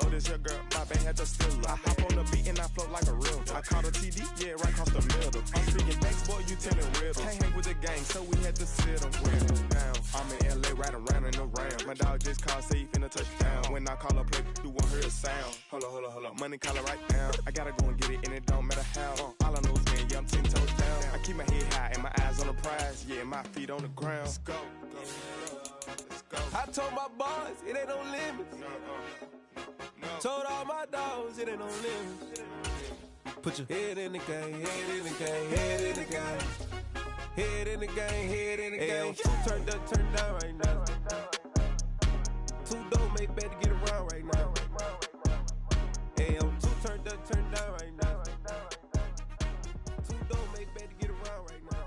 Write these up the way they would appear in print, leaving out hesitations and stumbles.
Oh, this your girl, my band had to steal her. I hop on the beat and I float like a real. I caught a TD, yeah, right across the middle. I'm speaking thanks, boy, you telling riddles. Can't hang with the gang, so we had to sit them down. I'm in LA, riding around in the round. My dog just called, say he finna touchdown. When I call her play, you won't hear a sound. Hold up, money call her right now. I gotta go and get it, and it don't matter how. All I know is win, yeah, I'm 10 toes down. I keep my head high and my eyes on the prize. Yeah, my feet on the ground. Let's go. I told my boys, it ain't no limits. No. Told all my dogs, it ain't no limits. Put your head in the game, head in the game, head in the game. Head in the game, head in the game. Two turned up, turned down right now. Two don't make bad to get around right now. Two turned up, turned down right now. Two don't make bad to get around right now.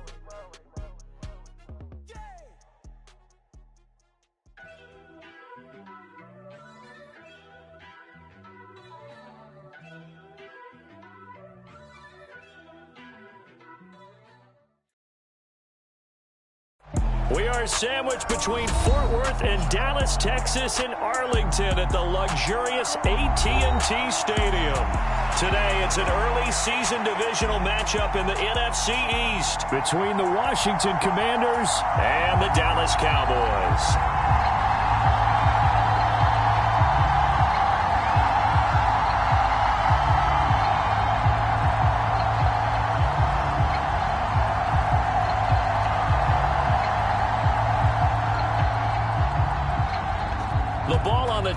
We are sandwiched between Fort Worth and Dallas, Texas, and Arlington at the luxurious AT&T Stadium. Today, it's an early season divisional matchup in the NFC East between the Washington Commanders and the Dallas Cowboys.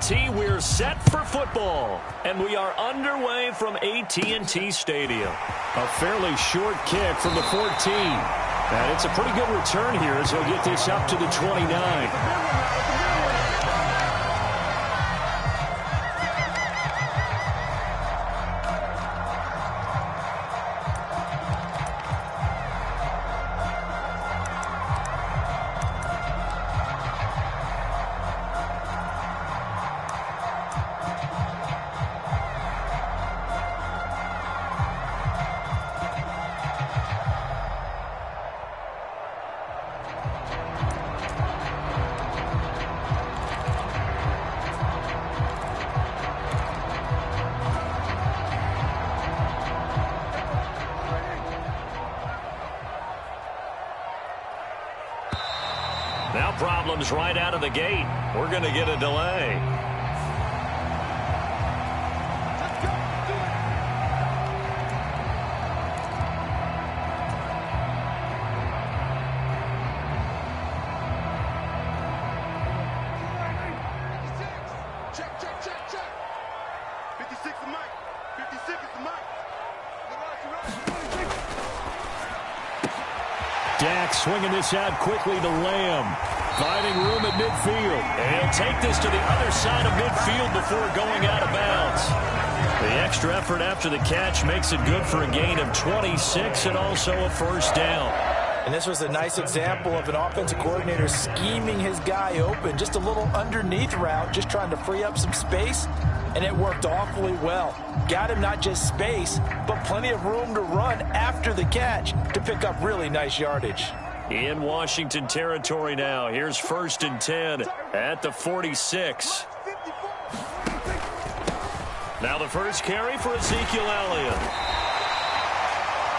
Tee, we're set for football, and we are underway from AT&T Stadium. A fairly short kick from the 14, and it's a pretty good return here as he'll get this up to the 29. Now problems right out of the gate. We're going to get a delay. Check. 56 is Mike. 56 is Mike. Dak swinging this out quickly to Lamb. Finding room at midfield. And he'll take this to the other side of midfield before going out of bounds. The extra effort after the catch makes it good for a gain of 26 and also a first down. And this was a nice example of an offensive coordinator scheming his guy open. Just a little underneath route, just trying to free up some space. And it worked awfully well. Got him not just space, but plenty of room to run after the catch to pick up really nice yardage. In Washington territory now. Here's 1st and 10 at the 46. Now the first carry for Ezekiel Elliott.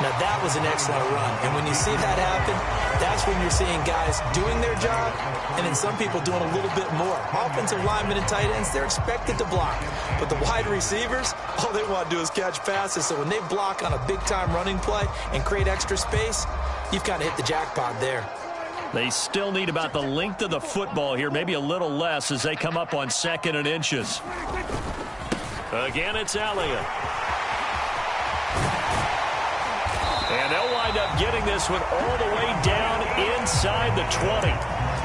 Now that was an excellent run. And when you see that happen, that's when you're seeing guys doing their job and then some people doing a little bit more. Offensive linemen and tight ends, they're expected to block. But the wide receivers, all they want to do is catch passes. So when they block on a big-time running play and create extra space, you've kind of hit the jackpot there. They still need about the length of the football here, maybe a little less as they come up on 2nd and inches. Again, it's Elliott. And they'll wind up getting this one all the way down inside the 20.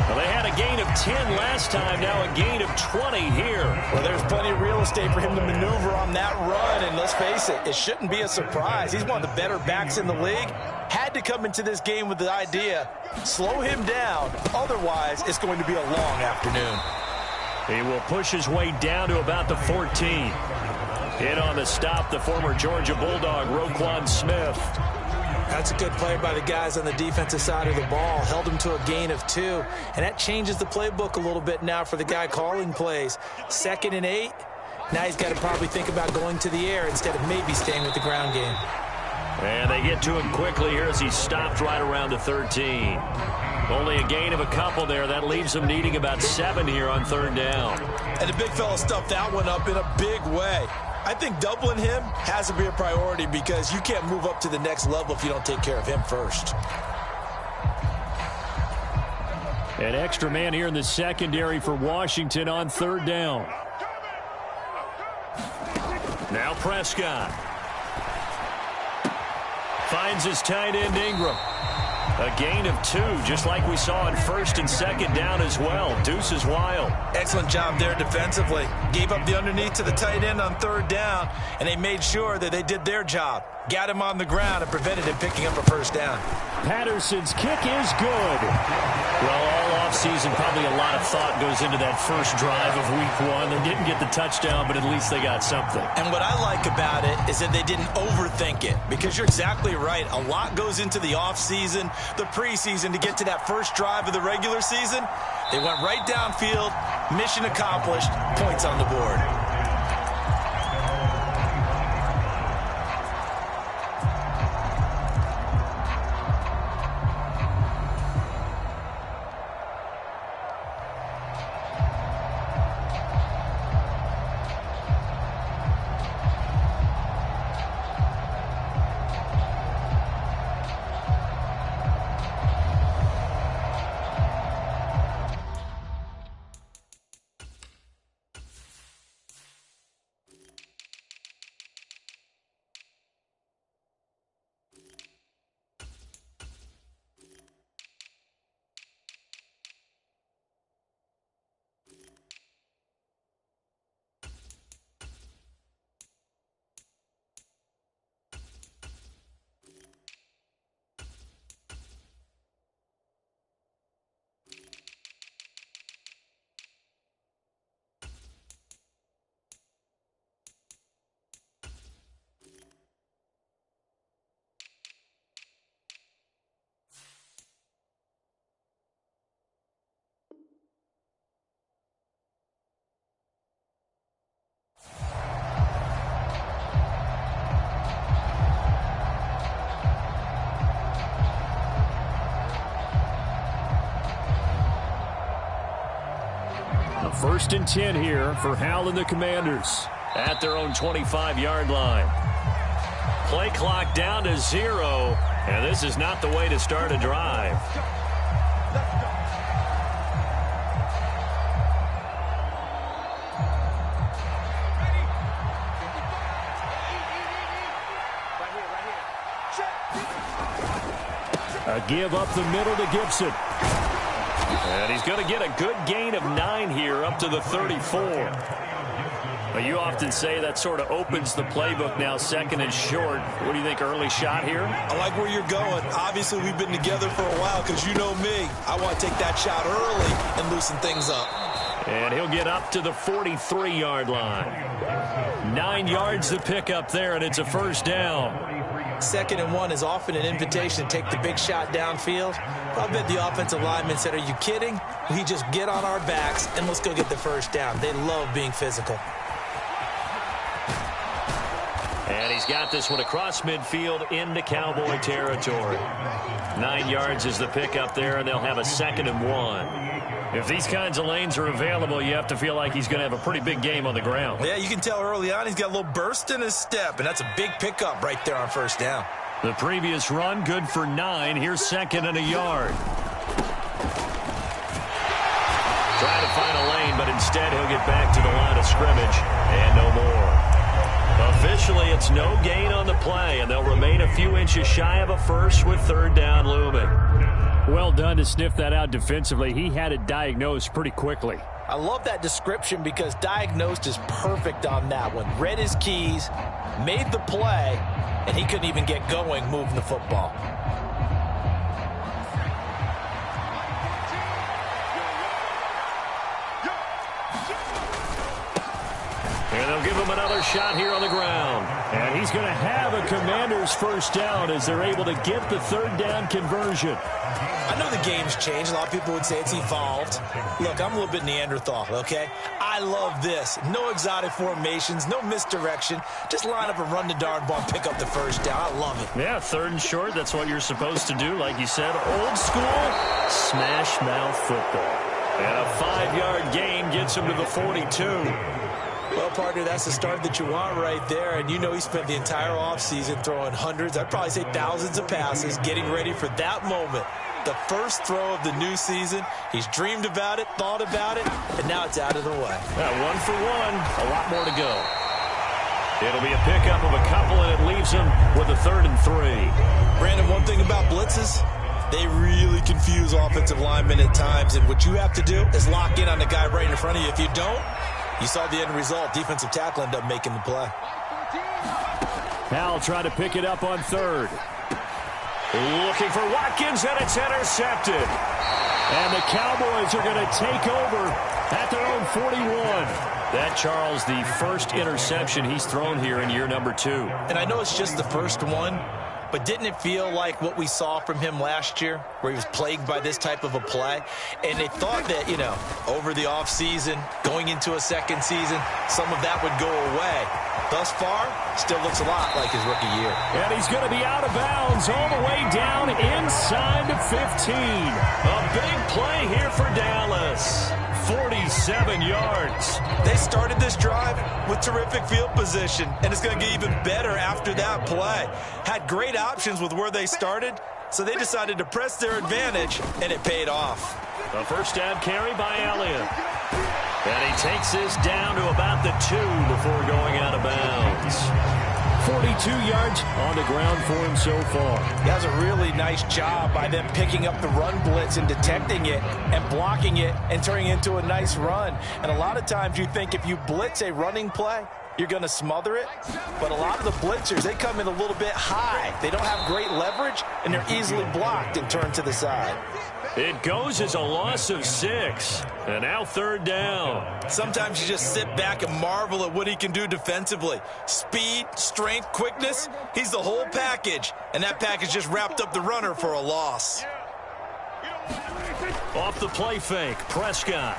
Well, they had a gain of 10 last time, now a gain of 20 here. Well, there's plenty of real estate for him to maneuver on that run, and let's face it, it shouldn't be a surprise. He's one of the better backs in the league. Had to come into this game with the idea, slow him down, otherwise it's going to be a long afternoon. He will push his way down to about the 14. Hit on the stop, the former Georgia Bulldog, Roquan Smith. That's a good play by the guys on the defensive side of the ball. Held him to a gain of 2. And that changes the playbook a little bit now for the guy calling plays. 2nd and 8. Now he's got to probably think about going to the air instead of maybe staying with the ground game. And they get to him quickly here as he's stopped right around the 13. Only a gain of a couple there. That leaves them needing about 7 here on 3rd down. And the big fella stuffed that one up in a big way. I think doubling him has to be a priority because you can't move up to the next level if you don't take care of him first. An extra man here in the secondary for Washington on 3rd down. Now Prescott. Finds his tight end Ingram. A gain of 2, just like we saw on 1st and 2nd down as well. Deuce is wild. Excellent job there defensively. Gave up the underneath to the tight end on 3rd down, and they made sure that they did their job. Got him on the ground and prevented him picking up a 1st down. Patterson's kick is good. Well, all offseason, probably a lot of thought goes into that first drive of week 1. They didn't get the touchdown, but at least they got something. And what I like about it is that they didn't overthink it, because you're exactly right. A lot goes into the offseason, the preseason to get to that first drive of the regular season. They went right downfield, mission accomplished, points on the board. First and 10 here for Hal and the Commanders at their own 25-yard line. Play clock down to 0, and this is not the way to start a drive. A give up the middle to Gibson. And he's going to get a good gain of 9 here up to the 34. But you often say that sort of opens the playbook now, 2nd and short. What do you think, early shot here? I like where you're going. Obviously, we've been together for a while because you know me. I want to take that shot early and loosen things up. And he'll get up to the 43-yard line. 9 yards to pick up there, and it's a 1st down. 2nd and 1 is often an invitation to take the big shot downfield. I bet the offensive lineman said, are you kidding? We just get on our backs and let's go get the 1st down. They love being physical. And he's got this one across midfield into Cowboy territory. 9 yards is the pickup there, and they'll have a 2nd and 1. If these kinds of lanes are available, you have to feel like he's going to have a pretty big game on the ground. Yeah, you can tell early on he's got a little burst in his step, and that's a big pickup right there on 1st down. The previous run, good for 9. Here's 2nd and a yard. Trying to find a lane, but instead he'll get back to the line of scrimmage, and no more. Officially, it's no gain on the play, and they'll remain a few inches shy of a 1st with 3rd down looming. Well done to sniff that out defensively. He had it diagnosed pretty quickly. I love that description because diagnosed is perfect on that one. Read his keys, made the play, and he couldn't even get going moving the football. And they'll give him another shot here on the ground. And he's going to have a Commanders first down as they're able to get the third down conversion. I know the game's changed. A lot of people would say it's evolved. Look, I'm a little bit Neanderthal, okay? I love this. No exotic formations, no misdirection. Just line up and run the darn ball and pick up the first down. I love it. Yeah, 3rd and short. That's what you're supposed to do. Like you said, old school smash mouth football. And a 5-yard gain gets him to the 42. Well, partner, that's the start that you want right there. And you know he spent the entire offseason throwing hundreds, I'd probably say thousands of passes, getting ready for that moment. The first throw of the new season. He's dreamed about it, thought about it, and now it's out of the way. Yeah, 1 for 1. A lot more to go. It'll be a pickup of a couple, and it leaves him with a 3rd and 3. Brandon, one thing about blitzes, they really confuse offensive linemen at times, and what you have to do is lock in on the guy right in front of you. If you don't, you saw the end result. Defensive tackle ended up making the play. Howell trying to pick it up on 3rd. Looking for Watkins, and it's intercepted. And the Cowboys are going to take over at their own 41. That, Charles, the first interception he's thrown here in year number 2. And I know it's just the first one, but didn't it feel like what we saw from him last year, where he was plagued by this type of a play? And they thought that, you know, over the offseason, going into a second season, some of that would go away. Thus far, still looks a lot like his rookie year. And he's going to be out of bounds all the way down inside the 15. A big play here for Dallas. 47 yards. They started this drive with terrific field position, and it's going to get even better after that play. Had great options with where they started, so they decided to press their advantage, and it paid off. A first down carry by Elliott. And he takes this down to about the 2 before going out of bounds. 42 yards on the ground for him so far. He has a really nice job by them picking up the run blitz and detecting it and blocking it and turning it into a nice run. And a lot of times you think if you blitz a running play, you're going to smother it. But a lot of the blitzers, they come in a little bit high. They don't have great leverage, and they're easily blocked and turned to the side. It goes as a loss of 6. And now 3rd down. Sometimes you just sit back and marvel at what he can do defensively. Speed, strength, quickness, he's the whole package. And that package just wrapped up the runner for a loss. Off the play fake, Prescott.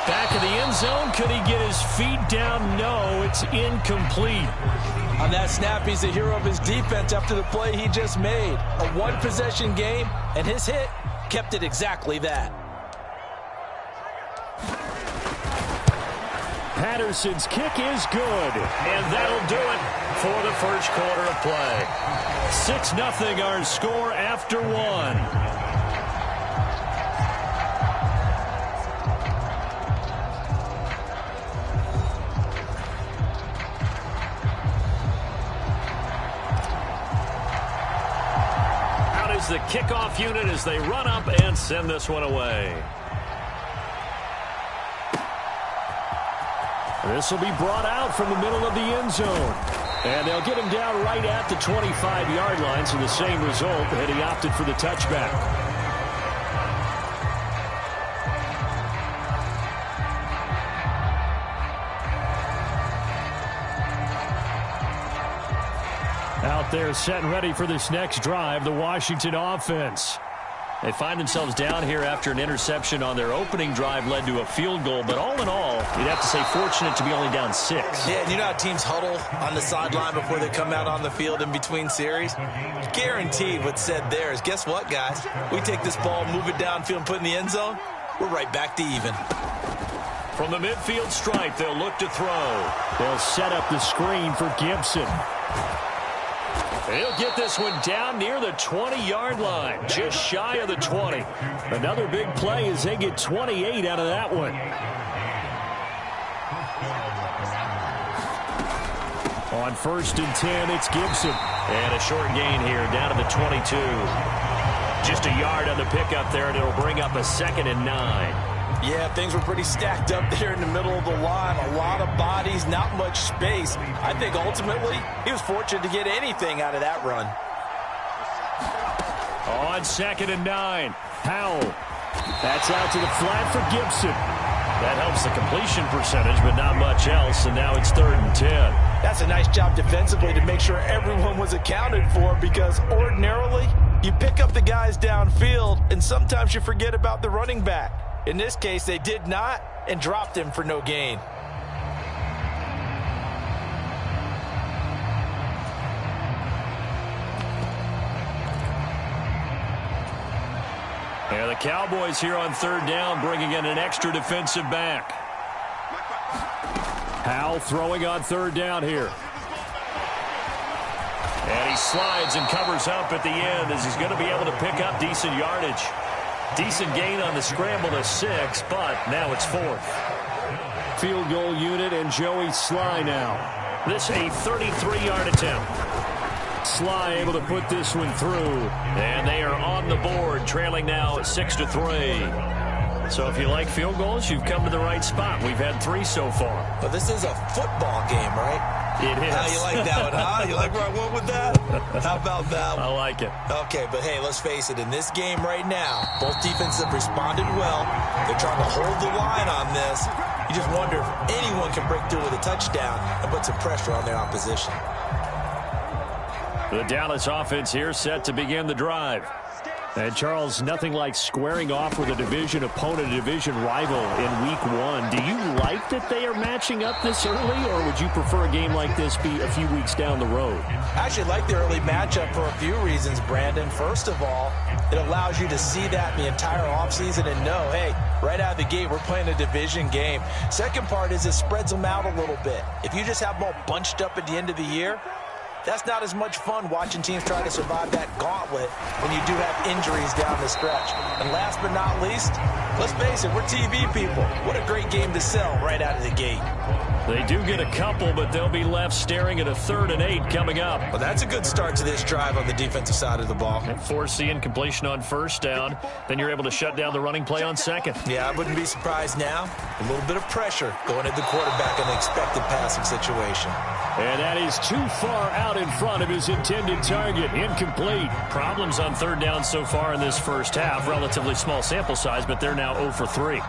Back of the end zone. Could he get his feet down? No, it's incomplete. On that snap, he's the hero of his defense after the play he just made. A one-possession game, and his hit kept it exactly that. Patterson's kick is good, and that'll do it for the first quarter of play. 6-0 our score after 1. The kickoff unit as they run up and send this one away. This will be brought out from the middle of the end zone. And they'll get him down right at the 25-yard line, so the same result, and he opted for the touchback. Out there set and ready for this next drive, the Washington offense. They find themselves down here after an interception on their opening drive led to a field goal. But all in all, you'd have to say fortunate to be only down 6. Yeah, and you know how teams huddle on the sideline before they come out on the field in between series? Guaranteed what's said there is, guess what, guys? We take this ball, move it downfield, and put it in the end zone, we're right back to even. From the midfield stripe, they'll look to throw. They'll set up the screen for Gibson. He'll get this one down near the 20-yard line, just shy of the 20. Another big play as they get 28 out of that one. On 1st and 10, it's Gibson. And a short gain here, down to the 22. Just a yard on the pickup there, and it'll bring up a 2nd and 9. Yeah, things were pretty stacked up there in the middle of the line. A lot of bodies, not much space. I think ultimately he was fortunate to get anything out of that run. On 2nd and 9, Howell. That's out to the flat for Gibson. That helps the completion percentage, but not much else, and now it's 3rd and 10. That's a nice job defensively to make sure everyone was accounted for, because ordinarily you pick up the guys downfield and sometimes you forget about the running back. In this case, they did not and dropped him for no gain. And the Cowboys here on 3rd down, bringing in an extra defensive back. Howell throwing on 3rd down here. And he slides and covers up at the end as he's going to be able to pick up decent yardage. Decent gain on the scramble to 6, but now it's 4th. Field goal unit and Joey Sly now. This a 33-yard attempt. Sly able to put this one through, and they are on the board, trailing now 6-3. So if you like field goals, you've come to the right spot. We've had 3 so far. But this is a football game, right? It is. How you like that one, huh? You like where I went with that? How about that one? I like it. Okay, but hey, let's face it. In this game right now, both defenses have responded well. They're trying to hold the line on this. You just wonder if anyone can break through with a touchdown and put some pressure on their opposition. The Dallas offense here set to begin the drive. And, Charles, nothing like squaring off with a division opponent, a division rival in Week 1. Do you like that they are matching up this early, or would you prefer a game like this be a few weeks down the road? I actually like the early matchup for a few reasons, Brandon. First of all, it allows you to see that the entire offseason and know, hey, right out of the gate, we're playing a division game. Second part is it spreads them out a little bit. If you just have them all bunched up at the end of the year, that's not as much fun watching teams try to survive that gauntlet when you do have injuries down the stretch. And last but not least, let's face it, we're TV people. What a great game to sell right out of the gate. They do get a couple, but they'll be left staring at a 3rd and 8 coming up. Well, that's a good start to this drive on the defensive side of the ball. And force the incompletion on 1st down. Then you're able to shut down the running play on 2nd. Yeah, I wouldn't be surprised now. A little bit of pressure going at the quarterback in an expected passing situation. And that is too far out in front of his intended target. Incomplete. Problems on 3rd down so far in this first half. Relatively small sample size, but they're now 0 for 3.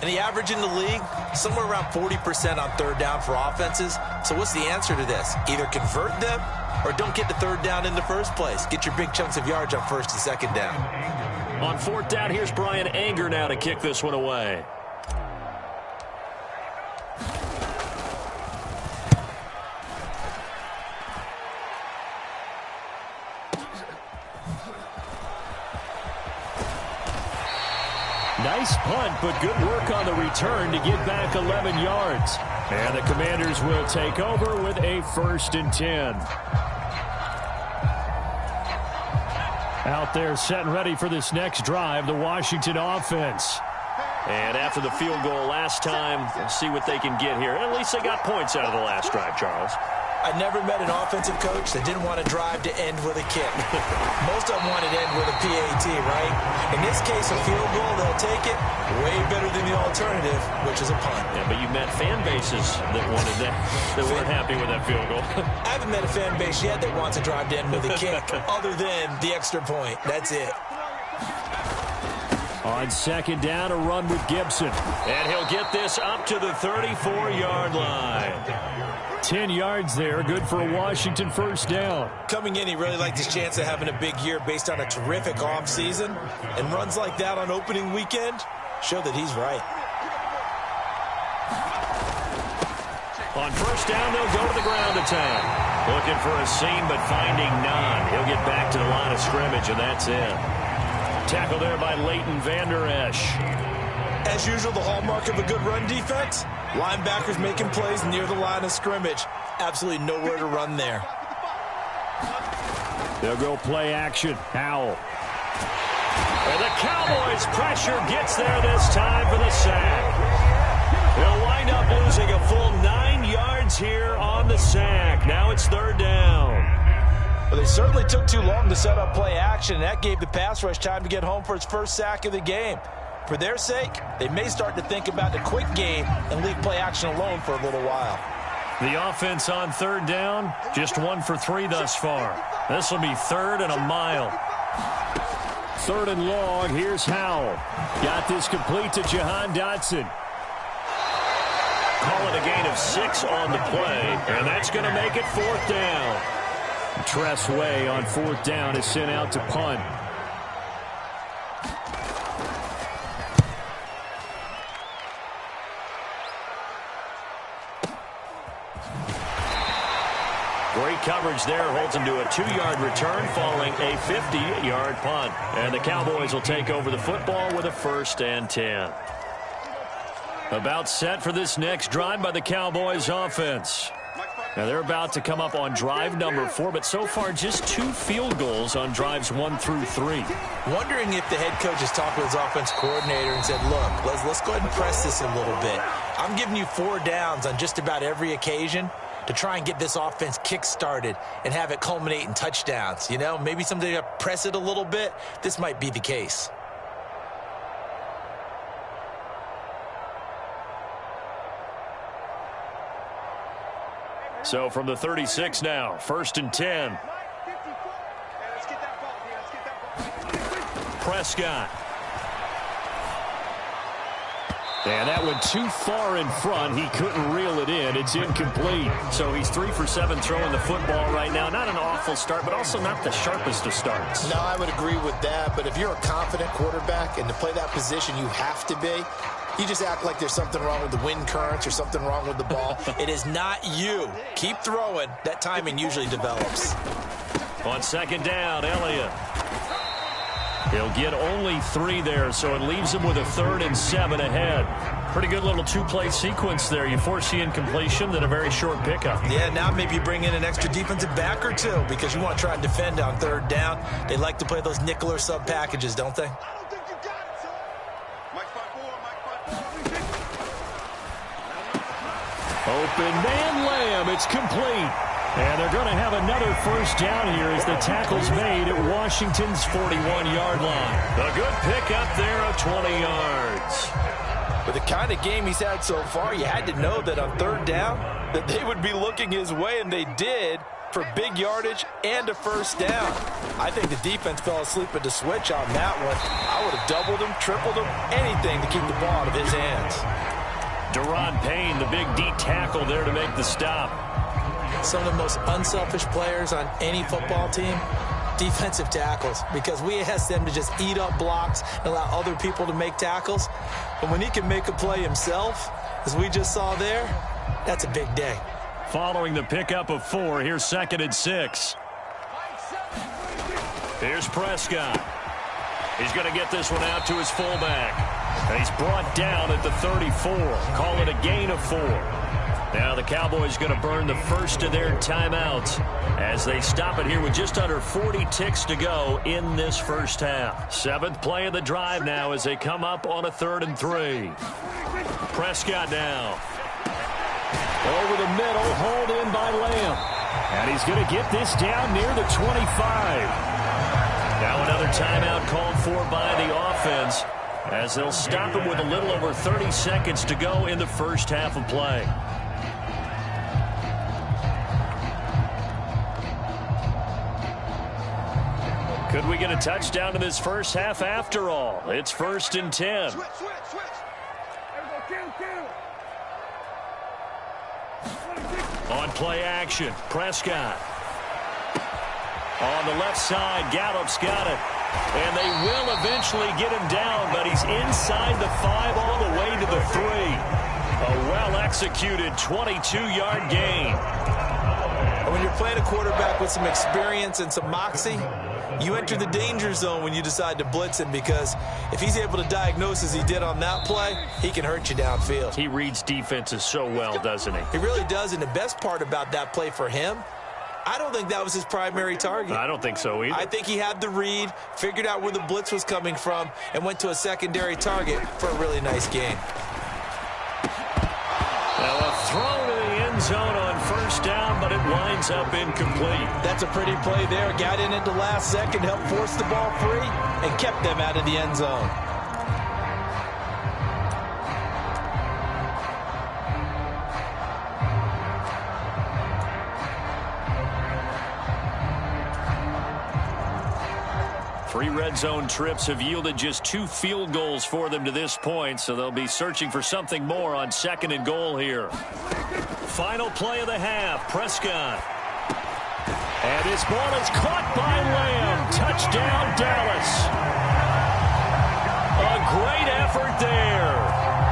And the average in the league, somewhere around 40% on 3rd down for offenses. So what's the answer to this? Either convert them or don't get the 3rd down in the first place. Get your big chunks of yards on 1st and 2nd down. On 4th down, here's Brian Anger now to kick this one away. Nice punt, but good work on the return to get back 11 yards. And the Commanders will take over with a 1st and 10. Out there set and ready for this next drive, the Washington offense. And after the field goal last time, we'll see what they can get here. At least they got points out of the last drive, Charles. I never met an offensive coach that didn't want to drive to end with a kick. Most of them wanted to end with a PAT, right? In this case, a field goal, they'll take it. Way better than the alternative, which is a punt. Yeah, but you met fan bases that wanted that, that weren't happy with that field goal. I haven't met a fan base yet that wants to drive to end with a kick, other than the extra point. That's it. On 2nd down, a run with Gibson. And he'll get this up to the 34-yard line. 10 yards there, good for a Washington first down. Coming in, he really liked his chance of having a big year based on a terrific offseason. And runs like that on opening weekend show that he's right. On first down, they'll go to the ground attack. Looking for a seam, but finding none. He'll get back to the line of scrimmage, and that's it. Tackle there by Leighton Vander Esch. As usual, the hallmark of a good run defense, linebackers making plays near the line of scrimmage. Absolutely nowhere to run there. They'll go play action. Howell. And the Cowboys' pressure gets there this time for the sack. They'll wind up losing a full 9 yards here on the sack. Now it's third down. Well, they certainly took too long to set up play action, and that gave the pass rush time to get home for its first sack of the game. For their sake, they may start to think about the quick game and leave play action alone for a little while. The offense on third down, just 1 for 3 thus far. This will be third and a mile. Third and long, here's Howell. Got this complete to Jahan Dotson. Call it a gain of 6 on the play, and that's going to make it fourth down. Tress Way on fourth down is sent out to punt. Great coverage there, holds him to a 2-yard return following a 50-yard punt. And the Cowboys will take over the football with a 1st and 10. About set for this next drive by the Cowboys offense. Now they're about to come up on drive number 4, but so far just 2 field goals on drives 1 through 3. Wondering if the head coach has talked with his offense coordinator and said, look, let's go ahead and press this a little bit. I'm giving you 4 downs on just about every occasion to try and get this offense kick-started and have it culminate in touchdowns. You know, maybe someday to press it a little bit. This might be the case. So from the 36 now, 1st and 10. Prescott. And that went too far in front. He couldn't reel it in. It's incomplete. So he's 3 for 7 throwing the football right now. Not an awful start, but also not the sharpest of starts. No, I would agree with that. But if you're a confident quarterback and to play that position, you have to be. You just act like there's something wrong with the wind currents or something wrong with the ball. It is not you. Keep throwing. That timing usually develops. On second down, Elliott. He'll get only 3 there, so it leaves him with a 3rd and 7 ahead. Pretty good little 2-play sequence there. You force the incompletion, then a very short pickup. Yeah, now maybe you bring in an extra defensive back or 2 because you want to try and defend on 3rd down. They like to play those nickel or sub packages, don't they? Open man Lamb. It's complete. And they're going to have another first down here as the tackle's made at Washington's 41-yard line. A good pickup there of 20 yards. With the kind of game he's had so far, you had to know that on 3rd down that they would be looking his way, and they did, for big yardage and a first down. I think the defense fell asleep at the switch on that one. I would have doubled him, tripled him, anything to keep the ball out of his hands. Deron Payne, the big D tackle there to make the stop. Some of the most unselfish players on any football team, defensive tackles, because we ask them to just eat up blocks and allow other people to make tackles. But when he can make a play himself, as we just saw there, that's a big day. Following the pickup of 4, here's 2nd and 6. Here's Prescott. He's going to get this one out to his fullback. And he's brought down at the 34. Call it a gain of 4. Now the Cowboys going to burn the first of their timeouts as they stop it here with just under 40 ticks to go in this first half. 7th play of the drive now as they come up on a 3rd and 3. Prescott now. Over the middle, hauled in by Lamb. And he's going to get this down near the 25. Now another timeout called for by the offense as they'll stop him with a little over 30 seconds to go in the first half of play. Could we get a touchdown in this first half after all? It's 1st and 10. Switch. There we go, kill. On play action, Prescott. On the left side, Gallup's got it. And they will eventually get him down, but he's inside the 5 all the way to the 3. A well-executed 22-yard gain. When you're playing a quarterback with some experience and some moxie, you enter the danger zone when you decide to blitz him, because if he's able to diagnose as he did on that play, he can hurt you downfield. He reads defenses so well, doesn't he? He really does, and the best part about that play for him, I don't think that was his primary target. I don't think so either. I think he had the read, figured out where the blitz was coming from, and went to a secondary target for a really nice gain. Now a throw to the end zone on first down, but it winds up incomplete. That's a pretty play there. Got in at the last second, helped force the ball free, and kept them out of the end zone. Three red zone trips have yielded just 2 field goals for them to this point, so they'll be searching for something more on 2nd and goal here. Final play of the half, Prescott. And this ball is caught by Lamb. Touchdown, Dallas. A great effort there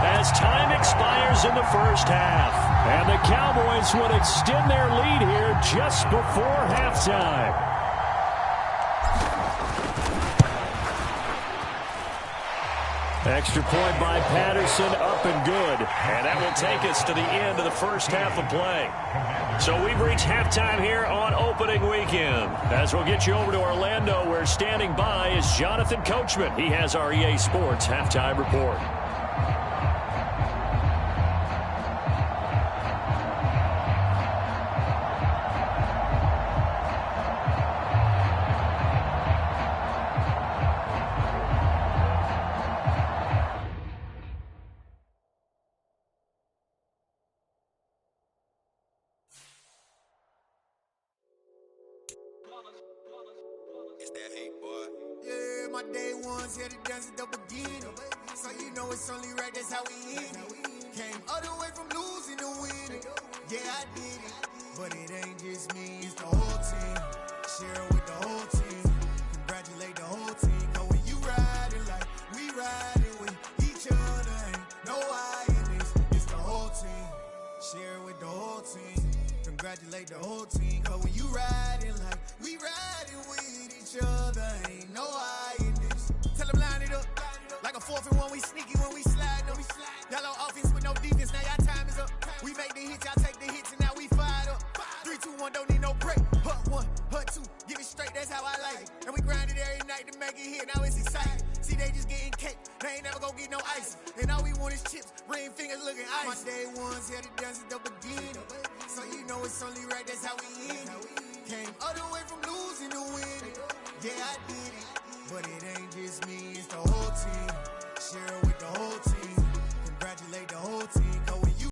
as time expires in the first half. And the Cowboys would extend their lead here just before halftime. Extra point by Patterson, up and good. And that will take us to the end of the first half of play. So we've reached halftime here on opening weekend. As we'll get you over to Orlando, where standing by is Jonathan Coachman. He has our EA Sports halftime report. Yeah, my day ones here to dance at the beginning. So you know it's only right, that's how we end it. Came all the way from losing to winning. Yeah, I did it. But it ain't just me, it's the whole team. Share it with the whole team. Congratulate the whole team. Cause when you riding like we riding with each other, ain't no I in this. It's the whole team. Share it with the whole team. Congratulate the whole team. Cause when you riding like we riding with each other, ain't no I in this. Tell them line it up. Like a 4th and 1, we sneaky when we slide them. Y'all on offense with no defense, now y'all time is up. We make the hits, y'all take the hits, and now we fired up. 3, 2, 1, don't need no break. Hut 1, hut 2, give it straight, that's how I like it. And we grind it every night to make it hit, now it's exciting. See, they just getting cake, they ain't never gonna get no ice. And all we want is chips, ring fingers looking ice. My day ones here to dance at the beginning. So you know it's only right, that's how we end it. Came all the way from losing to winning. Yeah, I did it. But it ain't just me, it's the whole